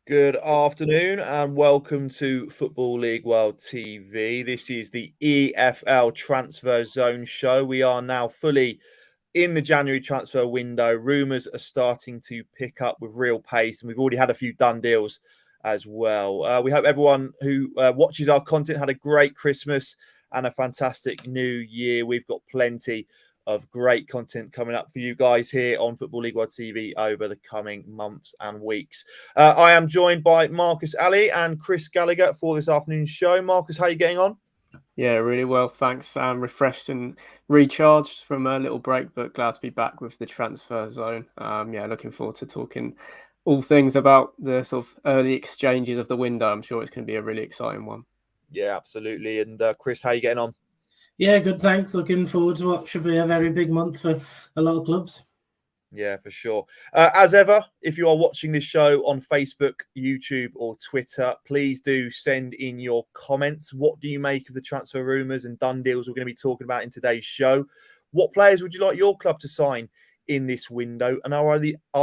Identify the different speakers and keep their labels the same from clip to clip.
Speaker 1: Good afternoon and welcome to Football League World TV. This is the EFL Transfer Zone show. We are now fully in the January transfer window. Rumours are starting to pick up with real pace, and we've already had a few done deals as well. We hope everyone who watches our content had a great Christmas and a fantastic new year. We've got plenty of great content coming up for you guys here on Football League World TV over the coming months and weeks. I am joined by Marcus Ali and Chris Gallagher for this afternoon's show. Marcus, how are you getting on?
Speaker 2: Yeah, really well, thanks. Refreshed and recharged from a little break, but glad to be back with the transfer zone. Looking forward to talking all things about the sort of early exchanges of the window. I'm sure it's going to be a really exciting one.
Speaker 1: Yeah, absolutely. And Chris, how are you getting on?
Speaker 3: Yeah, good, thanks. Looking forward to what should be a very big month for a lot of clubs.
Speaker 1: Yeah, for sure. As ever, if you are watching this show on Facebook, YouTube, or Twitter, please do send in your comments. What do you make of the transfer rumours and done deals we're going to be talking about in today's show? What players would you like your club to sign in this window? And are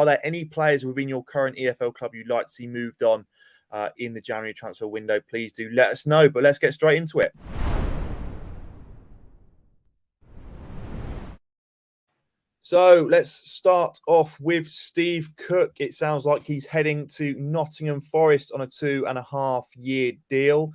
Speaker 1: there any players within your current EFL club you'd like to see moved on in the January transfer window? Please do let us know. But let's get straight into it. So let's start off with Steve Cook. It sounds like he's heading to Nottingham Forest on a 2.5-year deal.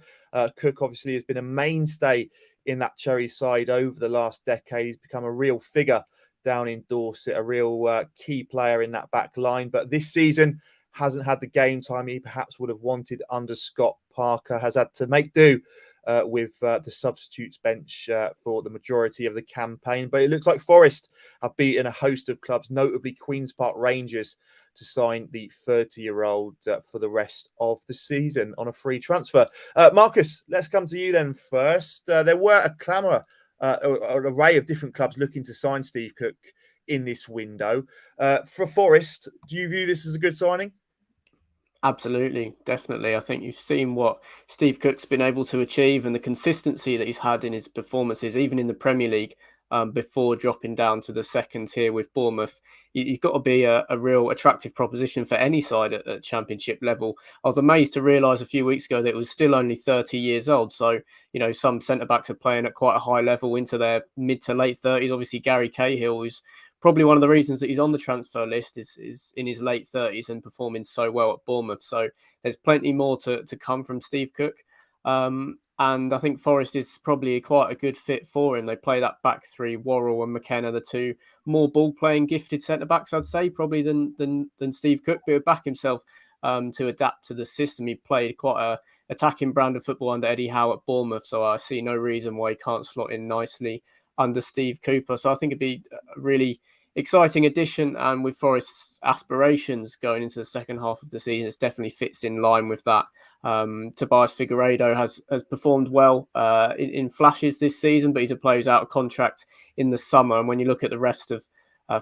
Speaker 1: Cook obviously has been a mainstay in that Cherry side over the last decade. He's become a real figure down in Dorset, a real key player in that back line. But this season hasn't had the game time he perhaps would have wanted under Scott Parker, has had to make do with the substitutes bench for the majority of the campaign. But it looks like Forest have beaten a host of clubs, notably Queen's Park Rangers, to sign the 30-year-old for the rest of the season on a free transfer. Marcus, let's come to you then first. There were a clamour, an array of different clubs looking to sign Steve Cook in this window. For Forest, do you view this as a good signing?
Speaker 2: Absolutely, definitely. I think you've seen what Steve Cook's been able to achieve and the consistency that he's had in his performances, even in the Premier League, before dropping down to the second tier with Bournemouth. He's got to be a real attractive proposition for any side at Championship level. I was amazed to realise a few weeks ago that it was still only 30 years old. So, some centre-backs are playing at quite a high level into their mid to late 30s. Obviously, Gary Cahill, who's probably one of the reasons that he's on the transfer list is in his late 30s and performing so well at Bournemouth. So there's plenty more to come from Steve Cook. And I think Forest is probably quite a good fit for him. They play that back three, Worrell and McKenna, the two more ball-playing gifted centre-backs, I'd say, probably than Steve Cook, but would back himself to adapt to the system. He played quite a attacking brand of football under Eddie Howe at Bournemouth, so I see no reason why he can't slot in nicely under Steve Cooper. So I think it'd be a really exciting addition, and with Forest's aspirations going into the second half of the season, it definitely fits in line with that. Tobias Figueiredo has performed well in flashes this season, but he's a player who's out of contract in the summer. And when you look at the rest of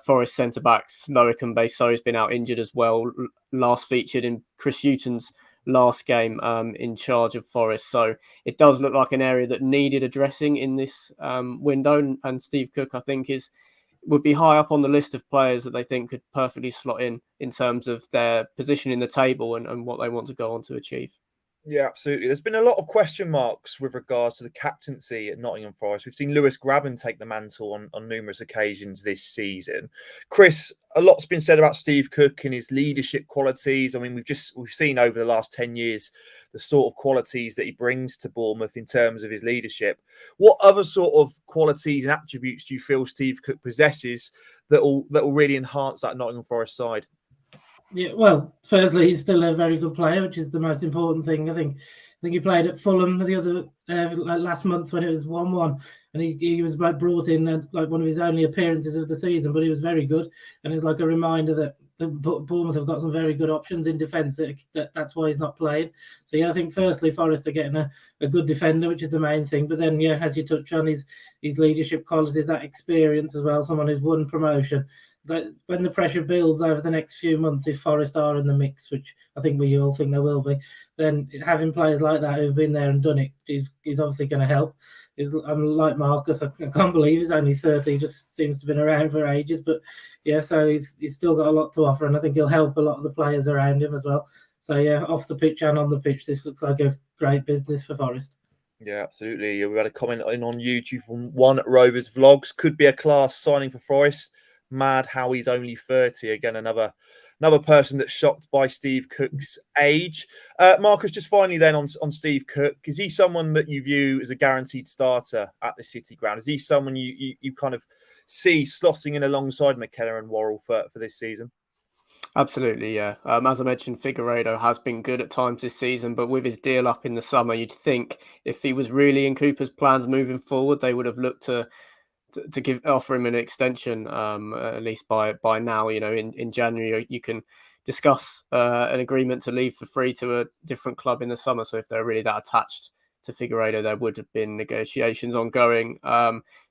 Speaker 2: Forest centre-backs, Loic and Besso has been out injured as well, last featured in Chris Hughton's last game in charge of Forest. So it does look like an area that needed addressing in this window, and Steve Cook, I think, would be high up on the list of players that they think could perfectly slot in terms of their position in the table and what they want to go on to achieve.
Speaker 1: Yeah, absolutely. There's been a lot of question marks with regards to the captaincy at Nottingham Forest. We've seen Lewis Grabban take the mantle on numerous occasions this season. Chris, a lot's been said about Steve Cook and his leadership qualities. I mean, we've seen over the last 10 years the sort of qualities that he brings to Bournemouth in terms of his leadership. What other sort of qualities and attributes do you feel Steve Cook possesses that will really enhance that Nottingham Forest side?
Speaker 3: Yeah, well, firstly, he's still a very good player, which is the most important thing. I think he played at Fulham the other last month when it was 1-1, and he was brought in like one of his only appearances of the season, but he was very good, and it's like a reminder that Bournemouth have got some very good options in defence. That's why he's not playing. So yeah, I think firstly Forest are getting a good defender, which is the main thing. But then yeah, as you touch on his leadership qualities, that experience as well, someone who's won promotion. when the pressure builds over the next few months, if Forest are in the mix, which I think we all think they will be, then having players like that who've been there and done it is obviously going to help. I'm like Marcus, I can't believe he's only 30. He just seems to have been around for ages. But yeah, so he's still got a lot to offer, and I think he'll help a lot of the players around him as well. So yeah, off the pitch and on the pitch, this looks like a great business for Forest.
Speaker 1: Yeah, absolutely. We had a comment in on YouTube from One Rovers Vlogs. Could be a class signing for Forest. Mad how he's only 30. Again, another person that's shocked by Steve Cook's age. Marcus, just finally then on Steve Cook, is he someone that you view as a guaranteed starter at the City Ground? Is he someone you kind of see slotting in alongside McKenna and Worrell for this season?
Speaker 2: Absolutely, yeah. As I mentioned, Figueiredo has been good at times this season, but with his deal up in the summer, you'd think if he was really in Cooper's plans moving forward, they would have looked to offer him an extension, at least by now. You know, in January you can discuss an agreement to leave for free to a different club in the summer. So if they're really that attached to Figueiredo, there would have been negotiations ongoing.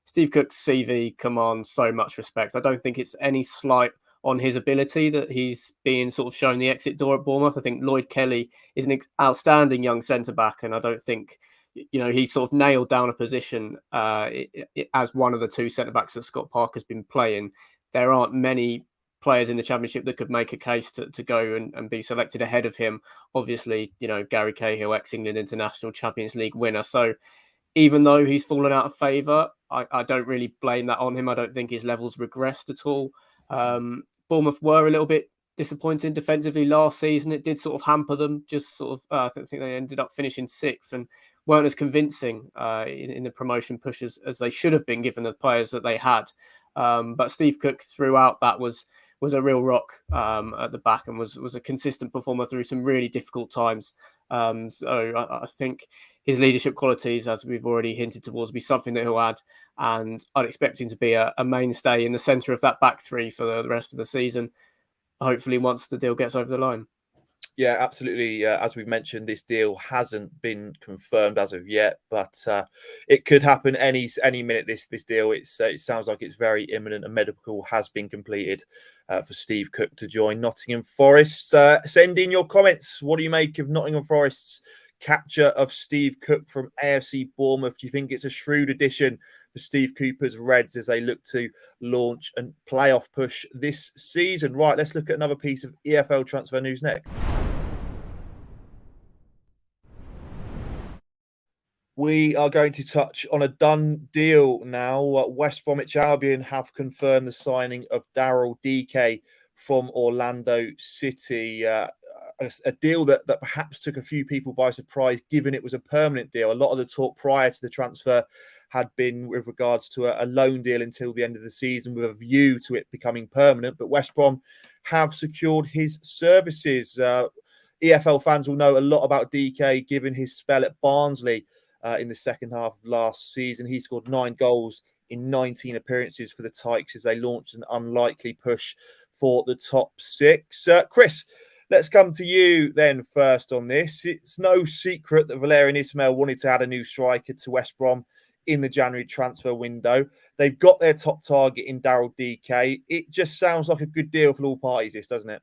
Speaker 2: Steve Cook's CV commands so much respect. I don't think it's any slight on his ability that he's being sort of shown the exit door at Bournemouth. I think Lloyd Kelly is an outstanding young centre-back, and I don't think, you know, he sort of nailed down a position as one of the two centre-backs that Scott Parker's been playing. There aren't many players in the Championship that could make a case to go and be selected ahead of him. Obviously, you know, Gary Cahill, ex-England international, Champions League winner. So even though he's fallen out of favour, I don't really blame that on him. I don't think his levels regressed at all. Bournemouth were a little bit disappointing defensively last season. It did sort of hamper them. Just sort of, I think they ended up finishing 6th and weren't as convincing in the promotion push as they should have been, given the players that they had. But Steve Cook throughout that was a real rock at the back and was a consistent performer through some really difficult times. So I think his leadership qualities, as we've already hinted towards, will be something that he'll add. And I'd expect him to be a mainstay in the centre of that back three for the rest of the season, hopefully once the deal gets over the line.
Speaker 1: Yeah, absolutely. As we've mentioned, this deal hasn't been confirmed as of yet, but it could happen any minute. This deal, it sounds like it's very imminent. A medical has been completed for Steve Cook to join Nottingham Forest. Send in your comments. What do you make of Nottingham Forest's capture of Steve Cook from AFC Bournemouth? Do you think it's a shrewd addition for Steve Cooper's Reds as they look to launch a playoff push this season? Right, let's look at another piece of EFL transfer news next. We are going to touch on a done deal now. West Bromwich Albion have confirmed the signing of Daryl Dike from Orlando City. A deal that perhaps took a few people by surprise, given it was a permanent deal. A lot of the talk prior to the transfer had been with regards to a loan deal until the end of the season with a view to it becoming permanent. But West Brom have secured his services. EFL fans will know a lot about Dike, given his spell at Barnsley in the second half of last season. He scored 9 goals in 19 appearances for the Tykes as they launched an unlikely push for the top 6. Chris, let's come to you then first on this. It's no secret that Valérien Ismaël wanted to add a new striker to West Brom in the January transfer window. They've got their top target in Daryl Dike. It just sounds like a good deal for all parties, this, doesn't it?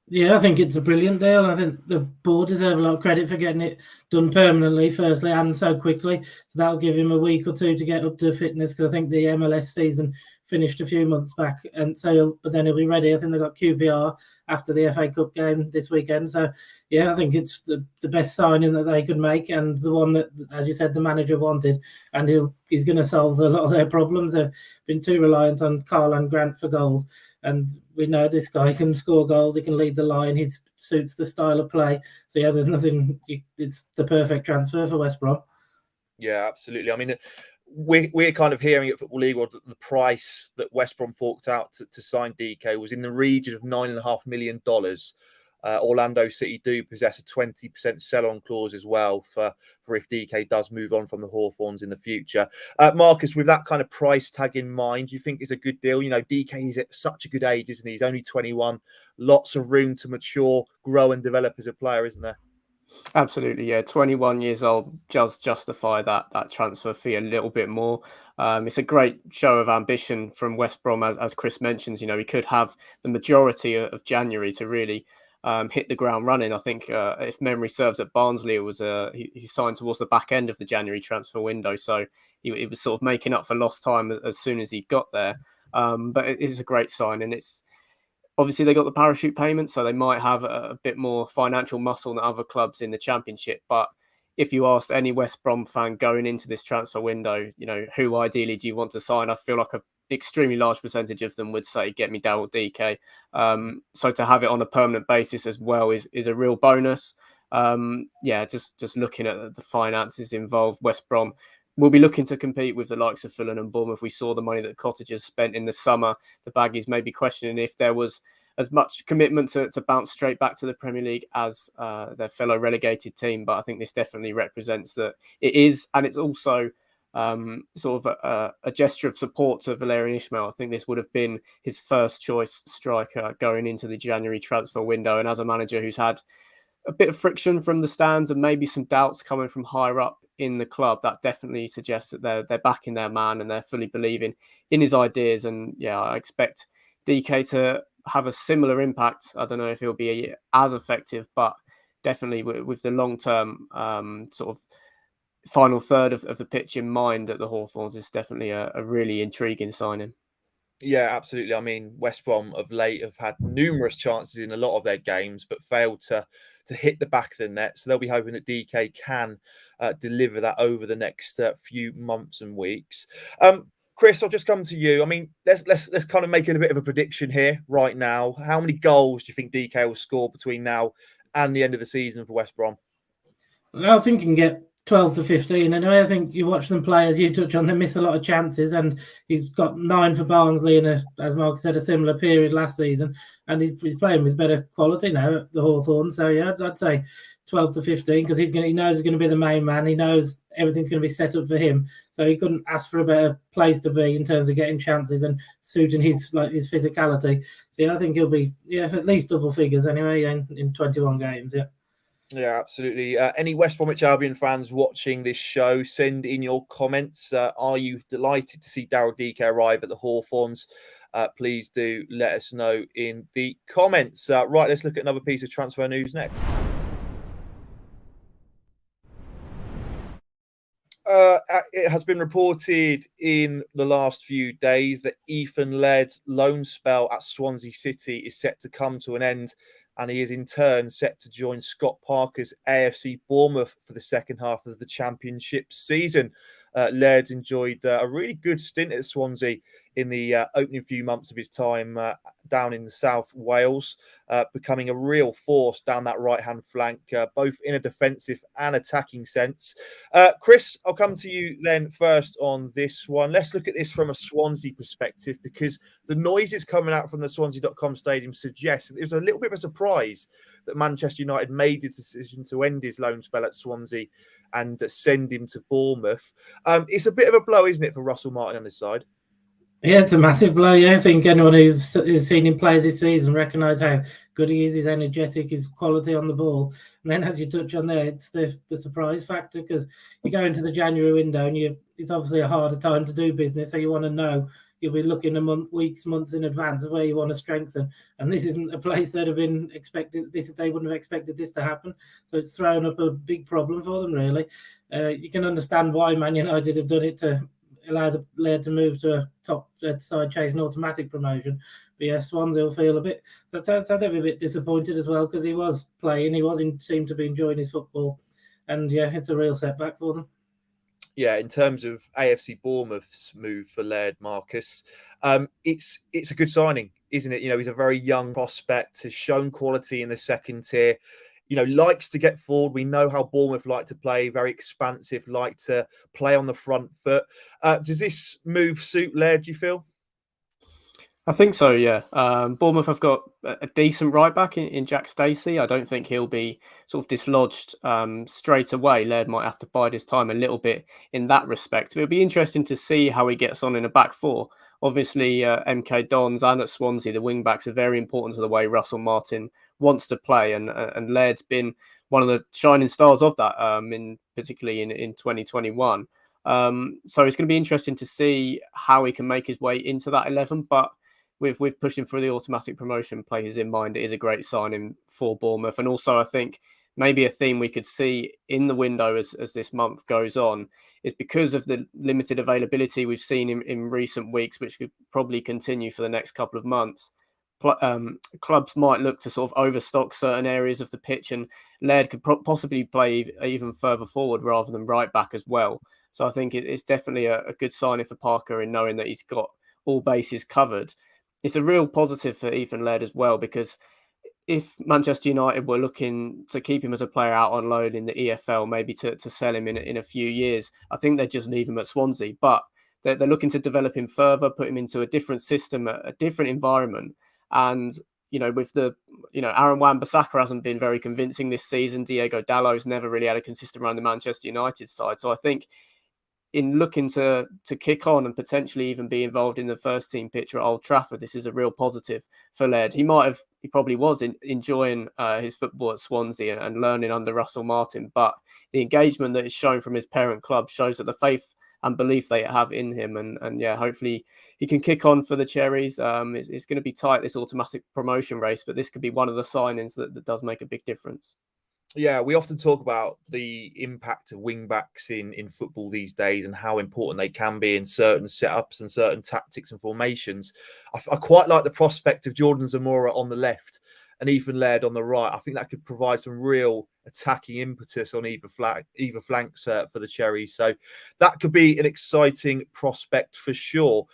Speaker 3: Yeah, I think it's a brilliant deal. I think the board deserve a lot of credit for getting it done permanently, firstly, and so quickly. So that'll give him a week or two to get up to fitness, because I think the MLS season finished a few months back, and so but then he'll be ready. I think they've got QPR after the FA Cup game this weekend. So yeah, I think it's the best signing that they could make, and the one that, as you said, the manager wanted, and he's going to solve a lot of their problems. They've been too reliant on Carl and Grant for goals. And we know this guy can score goals. He can lead the line. He suits the style of play. So, yeah, there's nothing. It's the perfect transfer for West Brom.
Speaker 1: Yeah, absolutely. I mean, we're kind of hearing at Football League that the price that West Brom forked out to sign Dike was in the region of $9.5 million. Orlando City do possess a 20% sell-on clause as well for if Dike does move on from the Hawthorns in the future. Marcus, with that kind of price tag in mind, do you think it's a good deal? You know, Dike is at such a good age, isn't he? He's only 21. Lots of room to mature, grow and develop as a player, isn't there?
Speaker 2: Absolutely, yeah. 21 years old does justify that transfer fee a little bit more. It's a great show of ambition from West Brom, as Chris mentions. We could have the majority of January to really hit the ground running. I think, if memory serves, at Barnsley, it was he signed towards the back end of the January transfer window, so he was sort of making up for lost time as soon as he got there. But it is a great sign, and it's obviously they got the parachute payment, so they might have a bit more financial muscle than other clubs in the Championship. But if you asked any West Brom fan going into this transfer window, who ideally do you want to sign? I feel like an extremely large percentage of them would say, get me Daryl Dike. So to have it on a permanent basis as well is a real bonus. Just looking at the finances involved, West Brom will be looking to compete with the likes of Fulham and Bournemouth. We saw the money that Cottagers spent in the summer. The Baggies may be questioning if there was as much commitment to bounce straight back to the Premier League as their fellow relegated team. But I think this definitely represents that it is, and it's also sort of a gesture of support to Valérien Ismaël. I think this would have been his first choice striker going into the January transfer window. And as a manager who's had a bit of friction from the stands and maybe some doubts coming from higher up in the club, that definitely suggests that they're backing their man and they're fully believing in his ideas. And yeah, I expect DK to have a similar impact. I don't know if he'll be as effective, but definitely with the long-term sort of final third of the pitch in mind at the Hawthorns, is definitely a really intriguing signing.
Speaker 1: Yeah, absolutely. I mean, West Brom of late have had numerous chances in a lot of their games, but failed to hit the back of the net. So they'll be hoping that DK can deliver that over the next few months and weeks. Chris, I'll just come to you. I mean, let's kind of make it a bit of a prediction here right now. How many goals do you think DK will score between now and the end of the season for West Brom?
Speaker 3: I think you can get 12 to 15. Anyway, I think you watch them play, as you touch on, they miss a lot of chances, and he's got 9 for Barnsley in as Mark said, a similar period last season, and he's playing with better quality now at the Hawthorns. So yeah, I'd say 12 to 15, because he knows he's going to be the main man. He knows everything's going to be set up for him, so he couldn't ask for a better place to be in terms of getting chances and suiting his physicality. So yeah, I think he'll be at least double figures anyway in 21 games.
Speaker 1: Yeah, absolutely. Any West Bromwich Albion fans watching this show, send in your comments. Are you delighted to see Daryl Dike arrive at the Hawthorns? Please do let us know in the comments. Right, let's look at another piece of transfer news next. It has been reported in the last few days that Ethan Laird's loan spell at Swansea City is set to come to an end, and he is in turn set to join Scott Parker's AFC Bournemouth for the second half of the Championship season. Laird's enjoyed a really good stint at Swansea in the opening few months of his time down in South Wales, becoming a real force down that right-hand flank, both in a defensive and attacking sense. Chris, I'll come to you then first on this one. Let's look at this from a Swansea perspective, because the noises coming out from the Swansea.com stadium suggest that it was a little bit of a surprise that Manchester United made the decision to end his loan spell at Swansea and send him to Bournemouth. It's a bit of a blow, isn't it, for Russell Martin on this side?
Speaker 3: Yeah, it's a massive blow. Yeah, I think anyone who's seen him play this season recognise how good he is, his energetic, his quality on the ball. And then, as you touch on there, it's the surprise factor, because you go into the January window and it's obviously a harder time to do business, so you want to know. You'll be looking months in advance of where you want to strengthen. And this isn't a place that have been expected. They wouldn't have expected this to happen. So it's thrown up a big problem for them, really. You can understand why Man United have done it, to allow the Laird to move to a top side chasing automatic promotion. But yeah, Swansea will feel a bit. So they'll be a bit disappointed as well, because he was playing. He seemed to be enjoying his football. And yeah, it's a real setback for them.
Speaker 1: Yeah, in terms of AFC Bournemouth's move for Laird, Marcus, it's a good signing, isn't it? He's a very young prospect, has shown quality in the second tier, likes to get forward. We know how Bournemouth like to play, very expansive, like to play on the front foot. Does this move suit Laird, do you feel?
Speaker 2: I think so, yeah. Bournemouth have got a decent right back in Jack Stacey. I don't think he'll be sort of dislodged straight away. Laird might have to bide his time a little bit in that respect. But it'll be interesting to see how he gets on in a back four. Obviously, MK Dons and at Swansea, the wing backs are very important to the way Russell Martin wants to play, and Laird's been one of the shining stars of that, particularly in 2021. So it's going to be interesting to see how he can make his way into that 11. But with pushing for the automatic promotion places in mind, it is a great signing for Bournemouth. And also, I think maybe a theme we could see in the window as this month goes on is because of the limited availability we've seen in recent weeks, which could probably continue for the next couple of months. Clubs might look to sort of overstock certain areas of the pitch, and Laird could possibly play even further forward rather than right back as well. So I think it's definitely a good signing for Parker in knowing that he's got all bases covered. It's a real positive for Ethan Laird as well, because if Manchester United were looking to keep him as a player out on loan in the EFL, maybe to sell him in a few years, I think they'd just leave him at Swansea. But they're looking to develop him further, put him into a different system, a different environment. And, with Aaron Wan-Bissaka hasn't been very convincing this season. Diego Dalot's never really had a consistent run in the Manchester United side. So I think in looking to kick on and potentially even be involved in the first team picture at Old Trafford, this is a real positive for Laird. He probably was enjoying his football at Swansea and learning under Russell Martin, but the engagement that is shown from his parent club shows that the faith and belief they have in him, and yeah, hopefully he can kick on for the Cherries. It's going to be tight, this automatic promotion race, but this could be one of the signings that does make a big difference.
Speaker 1: Yeah, we often talk about the impact of wing backs in football these days and how important they can be in certain setups and certain tactics and formations. I quite like the prospect of Jordan Zamora on the left and Ethan Laird on the right. I think that could provide some real attacking impetus on either flanks for the Cherries. So that could be an exciting prospect for sure.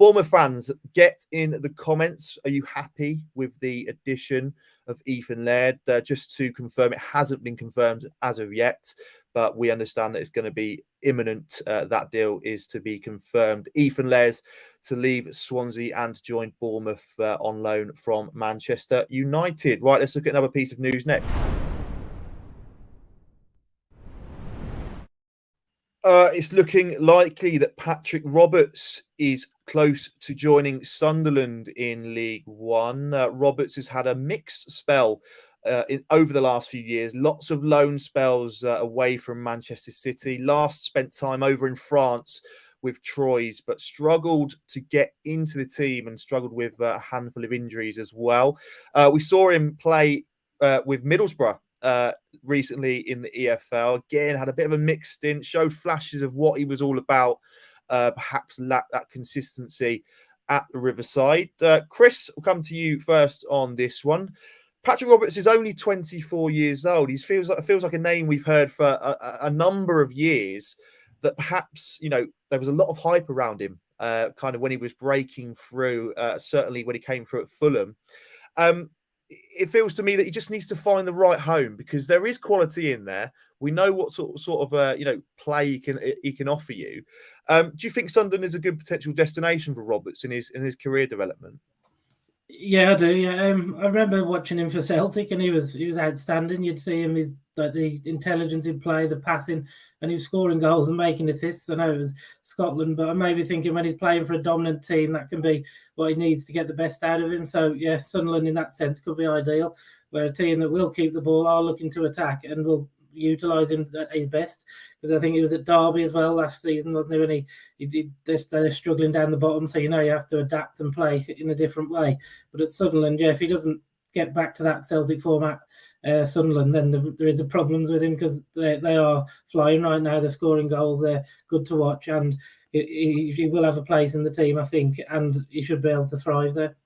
Speaker 1: Bournemouth fans, get in the comments. Are you happy with the addition of Ethan Laird? Just to confirm, it hasn't been confirmed as of yet, but we understand that it's going to be imminent. That deal is to be confirmed. Ethan Laird to leave Swansea and join Bournemouth on loan from Manchester United. Right, let's look at another piece of news next. It's looking likely that Patrick Roberts is close to joining Sunderland in League One. Roberts has had a mixed spell over the last few years. Lots of loan spells away from Manchester City. Last spent time over in France with Troyes, but struggled to get into the team and struggled with a handful of injuries as well. We saw him play with Middlesbrough recently in the EFL. Again, had a bit of a mixed stint, showed flashes of what he was all about, perhaps lacked that consistency at the Riverside. Chris, we'll come to you first on this one. Patrick Roberts is only 24 years old. He feels like a name we've heard for a number of years, that perhaps, there was a lot of hype around him kind of when he was breaking through, certainly when he came through at Fulham. It feels to me that he just needs to find the right home, because there is quality in there. We know what sort of play he can offer you. Do you think Sunderland is a good potential destination for Roberts in his career development?
Speaker 3: Yeah, I do. Yeah, I remember watching him for Celtic, and he was outstanding. You'd see him, the intelligence in play, the passing, and he was scoring goals and making assists. I know it was Scotland, but I may be thinking when he's playing for a dominant team, that can be what he needs to get the best out of him. So yeah, Sunderland in that sense could be ideal, where a team that will keep the ball are looking to attack and will utilise him at his best. Because I think he was at Derby as well last season, wasn't he? When they're struggling down the bottom, so you have to adapt and play in a different way. But at Sunderland, yeah, if he doesn't get back to that Celtic format, Sunderland, then there is a problems with him, because they are flying right now. They're scoring goals. They're good to watch, and he will have a place in the team, I think, and he should be able to thrive there.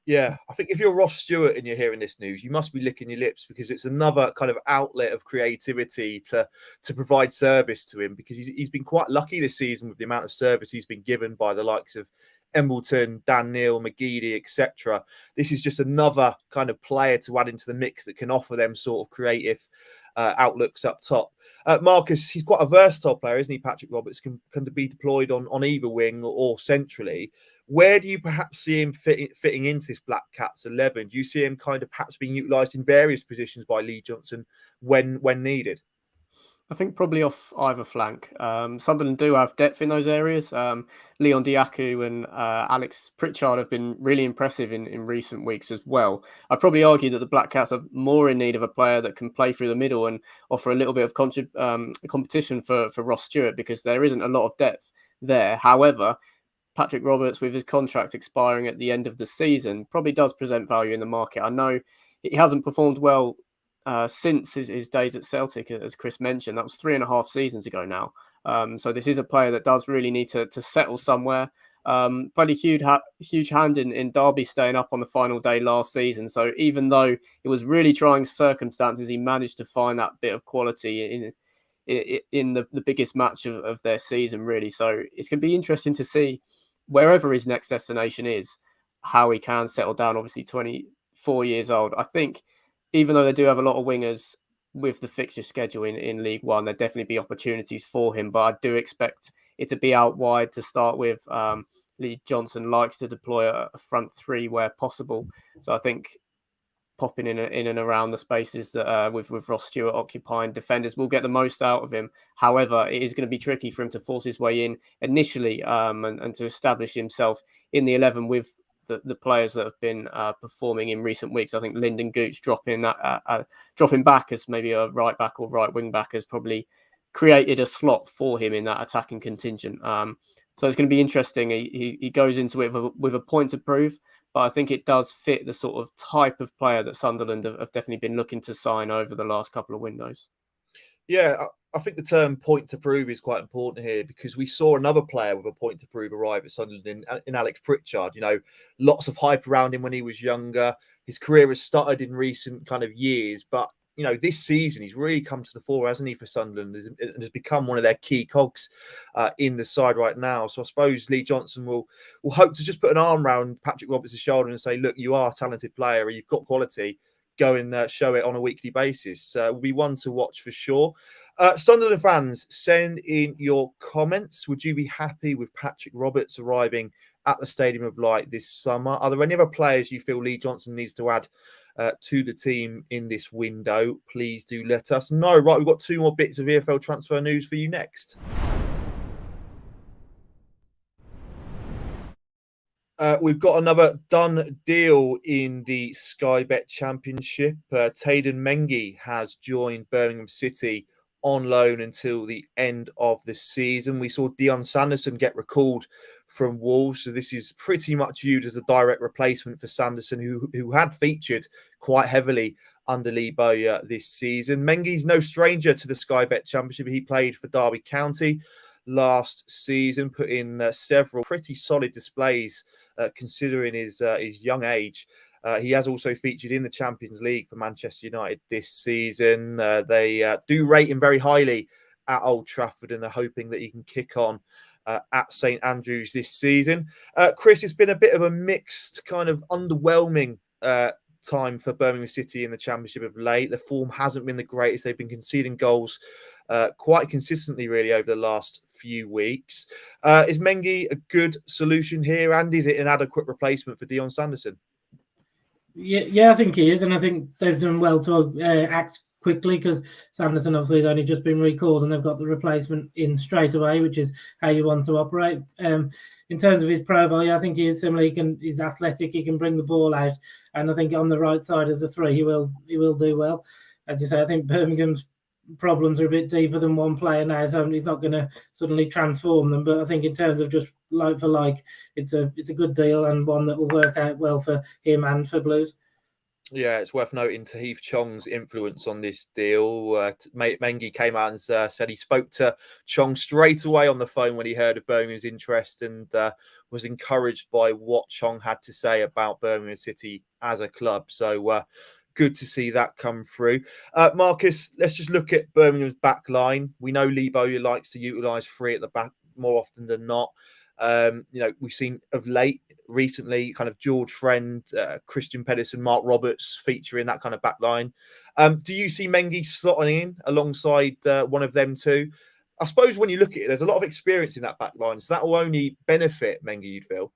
Speaker 1: Yeah, I think if you're Ross Stewart and you're hearing this news, you must be licking your lips, because it's another kind of outlet of creativity to provide service to him, because he's been quite lucky this season with the amount of service he's been given by the likes of Embleton, Dan Neil, McGeady, etc. This is just another kind of player to add into the mix that can offer them sort of creative outlooks up top. Marcus, he's quite a versatile player, isn't he? Patrick Roberts can be deployed on either wing or centrally. Where do you perhaps see him fitting into this Black Cats 11? Do you see him kind of perhaps being utilised in various positions by Lee Johnson when needed?
Speaker 2: I think probably off either flank. Sunderland do have depth in those areas. Leon Diaku and Alex Pritchard have been really impressive in recent weeks as well. I'd probably argue that the Black Cats are more in need of a player that can play through the middle and offer a little bit of competition for Ross Stewart, because there isn't a lot of depth there. However, Patrick Roberts, with his contract expiring at the end of the season, probably does present value in the market. I know he hasn't performed well since his days at Celtic, as Chris mentioned. That was 3.5 seasons ago now. So this is a player that does really need to settle somewhere. Played a huge hand in Derby staying up on the final day last season. So even though it was really trying circumstances, he managed to find that bit of quality in the biggest match of their season, really. So it's going to be interesting to see, wherever his next destination is, how he can settle down. Obviously 24 years old. I think even though they do have a lot of wingers with the fixture schedule in League One, there'll definitely be opportunities for him, but I do expect it to be out wide to start with. Lee Johnson likes to deploy a front three where possible. So I think popping in and around the spaces that with Ross Stewart occupying, defenders will get the most out of him. However, it is going to be tricky for him to force his way in initially and to establish himself in the 11 with the players that have been performing in recent weeks. I think Lyndon Gooch dropping back as maybe a right back or right wing back has probably created a slot for him in that attacking contingent. So it's going to be interesting. He goes into it with a point to prove, but I think it does fit the sort of type of player that Sunderland have definitely been looking to sign over the last couple of windows.
Speaker 1: Yeah, I think the term point to prove is quite important here, because we saw another player with a point to prove arrive at Sunderland in Alex Pritchard. Lots of hype around him when he was younger. His career has started in recent kind of years, but this season he's really come to the fore, hasn't he, for Sunderland, and has become one of their key cogs in the side right now. So I suppose Lee Johnson will hope to just put an arm around Patrick Roberts' shoulder and say, look, you are a talented player, you've got quality. Go and show it on a weekly basis. Will be one to watch for sure. Sunderland fans, send in your comments. Would you be happy with Patrick Roberts arriving at the Stadium of Light this summer? Are there any other players you feel Lee Johnson needs to add to the team in this window? Please do let us know. Right, we've got 2 more bits of EFL transfer news for you next. We've got another done deal in the Sky Bet Championship. Tayden Menge has joined Birmingham City on loan until the end of the season. We saw Dion Sanderson get recalled from Wolves, so this is pretty much viewed as a direct replacement for Sanderson, who had featured quite heavily under Lee Bowyer this season. Menge's no stranger to the Sky Bet Championship. He played for Derby County last season, put in several pretty solid displays considering his young age. He has also featured in the Champions League for Manchester United this season. They do rate him very highly at Old Trafford and are hoping that he can kick on at St Andrews this season. Chris, it's been a bit of a mixed, kind of underwhelming time for Birmingham City in the Championship of late. The form hasn't been the greatest. They've been conceding goals quite consistently, really, over the last few weeks. Is Menge a good solution here, and is it an adequate replacement for Dion Sanderson?
Speaker 3: Yeah, I think he is, and I think they've done well to act quickly, because Sanderson obviously has only just been recalled and they've got the replacement in straight away, which is how you want to operate. In terms of his profile, I think he is similar. He's athletic, he can bring the ball out, and I think on the right side of the three he will do well. As you say, I think Birmingham's problems are a bit deeper than one player now, so he's not going to suddenly transform them. But I think in terms of just like for like, it's a good deal, and one that will work out well for him and for Blues.
Speaker 1: Yeah, it's worth noting Tahith Chong's influence on this deal. Menge came out and said he spoke to Chong straight away on the phone when he heard of Birmingham's interest, and was encouraged by what Chong had to say about Birmingham City as a club. So good to see that come through. Marcus, let's just look at Birmingham's back line. We know Lee Bowyer likes to utilise 3 at the back more often than not. We've seen of late, recently, kind of George Friend, Christian Pedersen, Mark Roberts featuring that kind of back line. Do you see Menge slotting in alongside one of them too? I suppose when you look at it, there's a lot of experience in that back line, so that will only benefit Menge, you'd feel.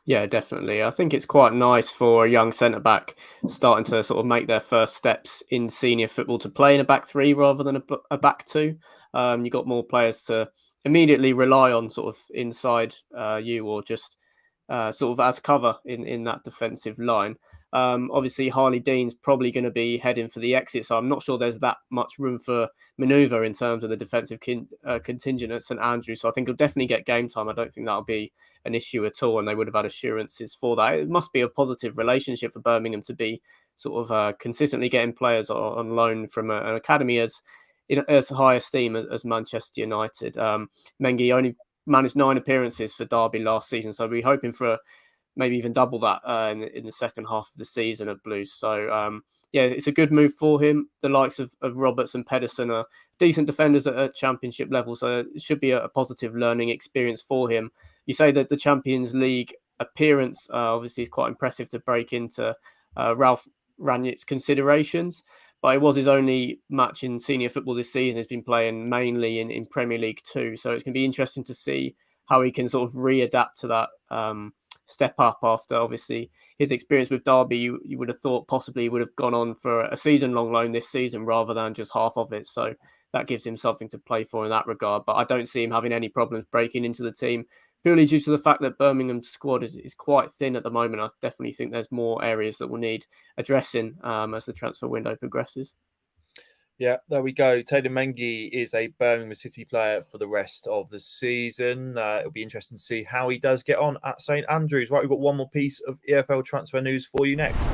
Speaker 2: Yeah, definitely. I think it's quite nice for a young centre-back starting to sort of make their first steps in senior football to play in a back three rather than a back two. You got more players to immediately rely on sort of inside you or just sort of as cover in that defensive line. Obviously, Harley Dean's probably going to be heading for the exit, so I'm not sure there's that much room for manoeuvre in terms of the defensive contingent at St Andrews. So I think he'll definitely get game time. I don't think that'll be an issue at all, and they would have had assurances for that. It must be a positive relationship for Birmingham to be sort of consistently getting players on loan from an academy as high esteem as Manchester United. Menge only managed 9 appearances for Derby last season, so we're hoping for maybe even double that in the second half of the season at Blues. So yeah, it's a good move for him. The likes of Roberts and Pedersen are decent defenders at a championship level, so it should be a positive learning experience for him. You say that the Champions League appearance obviously is quite impressive to break into Ralph Ranitz's considerations, but it was his only match in senior football this season. He's been playing mainly in Premier League 2, so it's going to be interesting to see how he can sort of readapt to that step up after obviously his experience with Derby. You would have thought possibly he would have gone on for a season-long loan this season rather than just half of it, so that gives him something to play for in that regard. But I don't see him having any problems breaking into the team, purely due to the fact that Birmingham's squad is quite thin at the moment. I definitely think there's more areas that will need addressing as the transfer window progresses.
Speaker 1: Yeah, there we go. Tayden Menge is a Birmingham City player for the rest of the season. It'll be interesting to see how he does get on at St Andrews. Right, we've got one more piece of EFL transfer news for you next.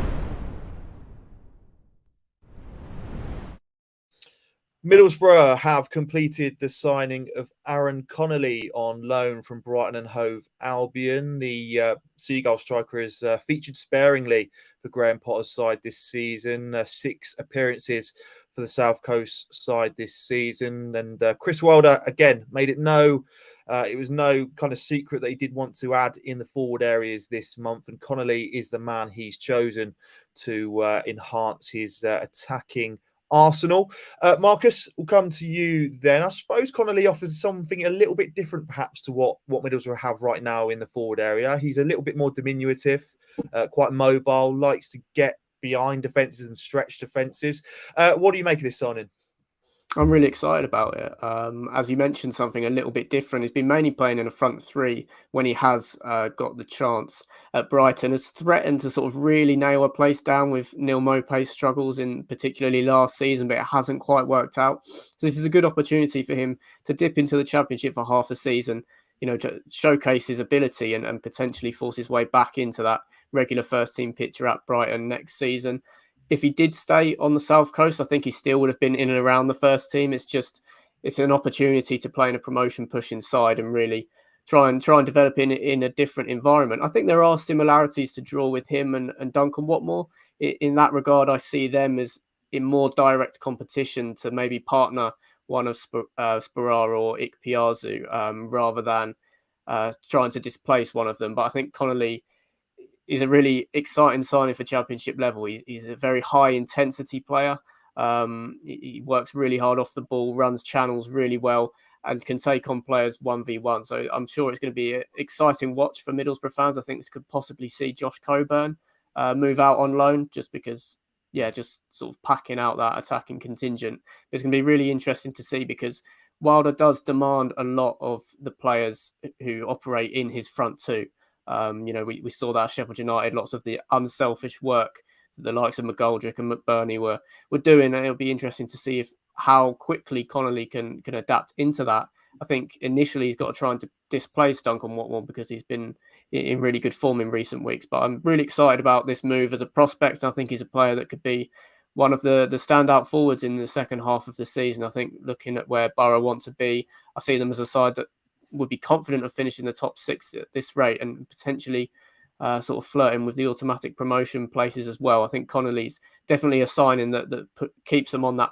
Speaker 1: Middlesbrough have completed the signing of Aaron Connolly on loan from Brighton and Hove Albion. The Seagull striker is featured sparingly for Graham Potter's side this season. 6 appearances for the South Coast side this season. And Chris Wilder, again, made it was no kind of secret that he did want to add in the forward areas this month. And Connolly is the man he's chosen to enhance his attacking arsenal. Marcus, we'll come to you then. I suppose Connolly offers something a little bit different perhaps to what Middlesbrough have right now in the forward area. He's a little bit more diminutive, quite mobile, likes to get behind defences and stretch defences. What do you make of this signing?
Speaker 2: I'm really excited about it. As you mentioned, something a little bit different. He's been mainly playing in a front three when he has got the chance at Brighton. Has threatened to sort of really nail a place down with Neil Maupay's struggles in particularly last season, but it hasn't quite worked out. So this is a good opportunity for him to dip into the Championship for half a season, to showcase his ability and potentially force his way back into that regular first team picture at Brighton next season. If he did stay on the South Coast, I think he still would have been in and around the first team. It's an opportunity to play in a promotion push inside and really try and develop in a different environment. I think there are similarities to draw with him and Duncan Watmore. In that regard, I see them as in more direct competition to maybe partner one of Sperara or Ikpeazu rather than trying to displace one of them. But I think Connolly is a really exciting signing for Championship level. He's a very high intensity player. He works really hard off the ball, runs channels really well, and can take on players 1v1. So I'm sure it's going to be an exciting watch for Middlesbrough fans. I think this could possibly see Josh Coburn move out on loan just because, just sort of packing out that attacking contingent. It's going to be really interesting to see because Wilder does demand a lot of the players who operate in his front two. We saw that at Sheffield United, lots of the unselfish work that the likes of McGoldrick and McBurney were doing. And it'll be interesting to see how quickly Connolly can adapt into that. I think initially he's got to try and displace Duncan Watmore because he's been in really good form in recent weeks. But I'm really excited about this move as a prospect. I think he's a player that could be one of the standout forwards in the second half of the season. I think looking at where Borough want to be, I see them as a side that would be confident of finishing the top 6 at this rate and potentially sort of flirting with the automatic promotion places as well. I think Connolly's definitely a signing that keeps them on that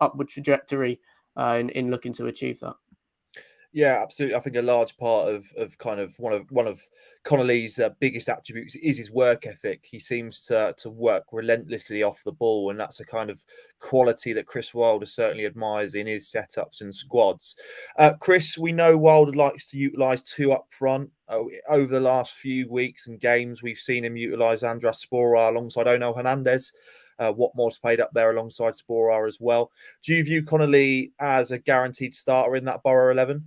Speaker 2: upward trajectory in looking to achieve that.
Speaker 1: Yeah, absolutely. I think a large part of kind of one of Connolly's biggest attributes is his work ethic. He seems to work relentlessly off the ball, and that's a kind of quality that Chris Wilder certainly admires in his setups and squads. Chris, we know Wilder likes to utilise two up front. Over the last few weeks and games, we've seen him utilise Andras Sporar alongside Ono Hernandez. Watmore's played up there alongside Sporar as well. Do you view Connolly as a guaranteed starter in that Borough 11?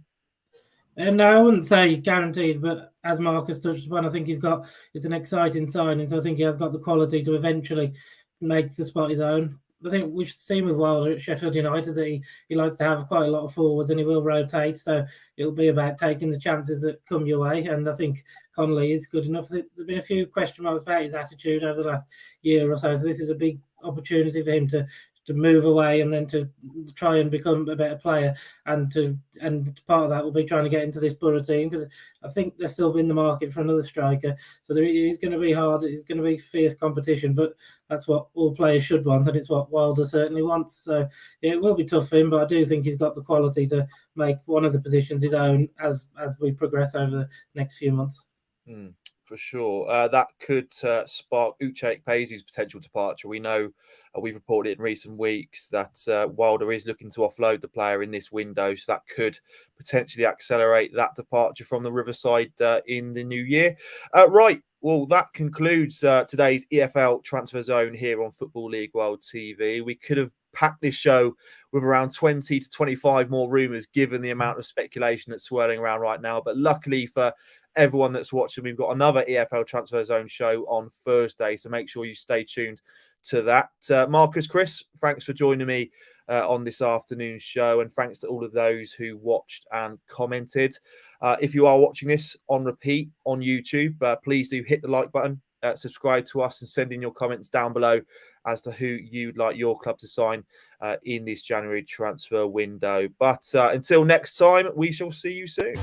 Speaker 3: No, I wouldn't say guaranteed, but as Marcus touched upon, I think it's an exciting signing. So I think he has got the quality to eventually make the spot his own. I think we've seen with Wilder at Sheffield United that he likes to have quite a lot of forwards and he will rotate. So it'll be about taking the chances that come your way. And I think Connolly is good enough. There's been a few question marks about his attitude over the last year or so. So this is a big opportunity for him to move away and then to try and become a better player, and part of that will be trying to get into this Borough team, because I think they're still in the market for another striker. So there is going to be hard. It's going to be fierce competition, but that's what all players should want, and it's what Wilder certainly wants. So yeah, it will be tough for him, but I do think he's got the quality to make one of the positions his own as we progress over the next few months.
Speaker 1: For sure. That could spark Uche Ekpezi's potential departure. We know we've reported in recent weeks that Wilder is looking to offload the player in this window, so that could potentially accelerate that departure from the Riverside in the new year. Right. Well, that concludes today's EFL Transfer Zone here on Football League World TV. We could have packed this show with around 20 to 25 more rumours, given the amount of speculation that's swirling around right now. But luckily for everyone that's watching, we've got another EFL Transfer Zone show on Thursday, so make sure you stay tuned to that. Marcus, Chris, thanks for joining me on this afternoon's show, and thanks to all of those who watched and commented. If you are watching this on repeat on YouTube, please do hit the like button, subscribe to us, and send in your comments down below as to who you'd like your club to sign in this January transfer window. But until next time, we shall see you soon.